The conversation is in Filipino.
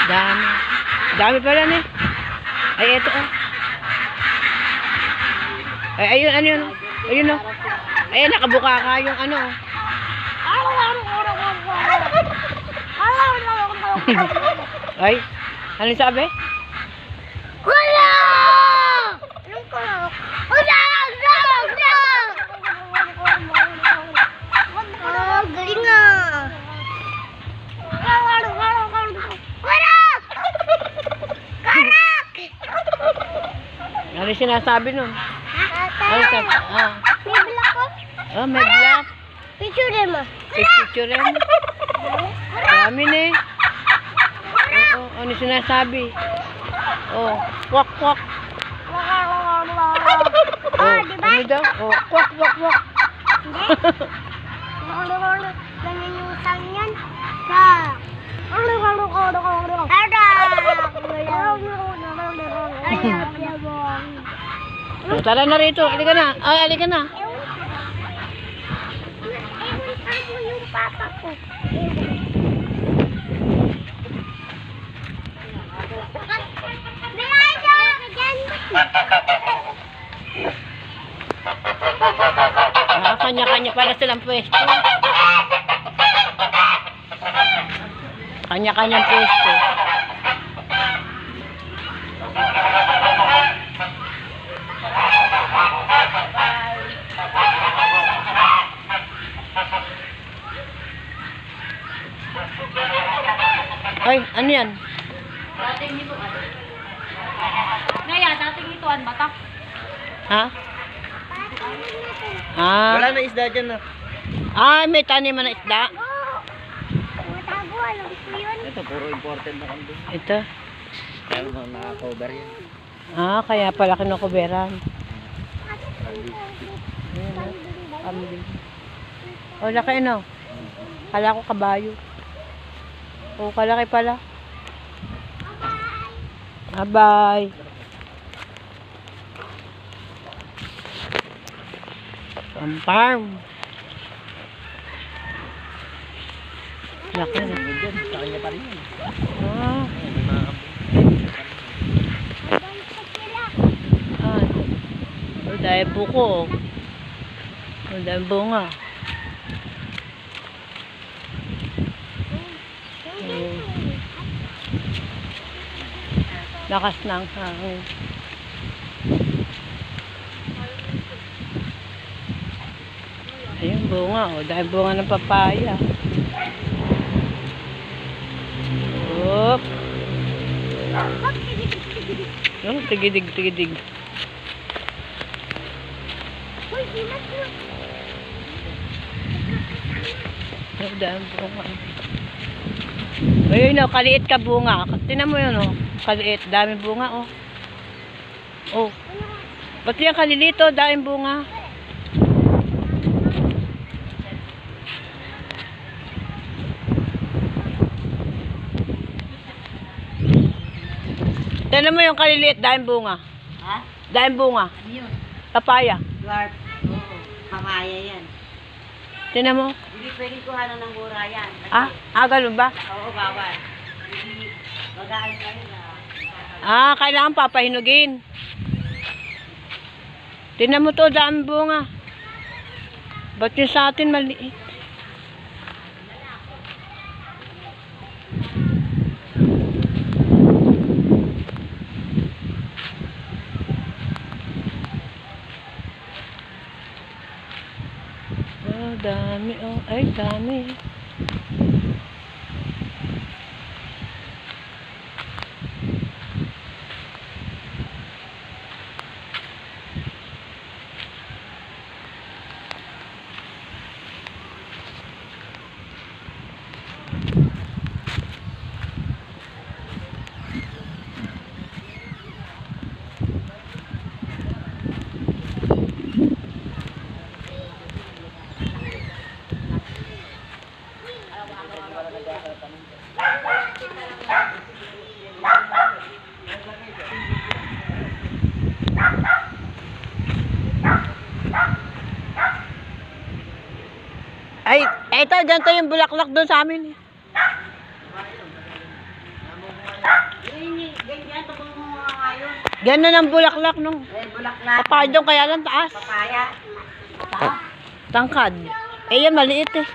Dami. Dami pala ni. Ay, ito oh. Ay, ayun, ano yun? Ayun oh. Ayun, nakabuka ka yung ano oh. Ay, ano sabi? Wala! Wala! Galing nga! Karak! Karak! Ano sinasabi nun? Ano sabi? Ah. May black ko? Oh, may black. Picture mo. Picture rin. Dami na eh. Oo, ano sinasabi? Oh, kwak kwak. Oh, diba? ano daw? Oh, kwak kwak kwak. Ganyan yung sang yan. Oh, tara na rito. Halika na. Ay, halika na. Ewan yung papa ko. Ah, kanya-kanya pala silang pwesto. Kanya-kanyang pwesto. Ay, ano yan? Dating ituan. Ngaya, dating ituan, mata. Ha? Ah. Wala na isda dyan na. Ah, may taniman na isda. Matago, alam ko yun. Ito, puro important na kambing. Ito. Kaya mga naka-cover yan. Ah, kaya pala kinukuberan. Kambing. Oh, laki no. Kala ko kabayo. Oh, kalaki pala. Bye-bye. Farm. Laki na. Dyan, sa kanya pa rin yan. Ah. May mga Ah. Oh, dahil buko. Oh, dahil bunga. Oh. Lakas ng hangin. Ayun, bunga. Oh, dahil bunga ng papaya. Oop. Oh, tigidig, tigidig. Oh, dahil bunga. Ayun, oh, kaliit ka bunga. Tingnan mo yun, oh. Kaliit, dami bunga, oh. Oh. Ba't yan kalilito, dami bunga? Tingnan mo yung kaliliit, dami bunga. Ha? Dami bunga. Ano yun? Papaya. Dwarf. Oo. Kamaya yan. Tingnan mo. Hindi pwede kuhanan ng mura yan. Ganun ba? Oo, bawal. Hindi, magaan kayo na. Kailangan papahinugin. Tingnan mo to, dami bunga. Ba't yung sa atin maliit? Oh, dami. Oh, ay, dami. Ay, eto, ganito yung bulaklak doon sa amin. Ganyan, ito kung mga ngayon. Ganun ang bulaklak nung Bulaklak. papadong kaya lang taas. Papaya. Tangkad. Eh, yan, maliit eh.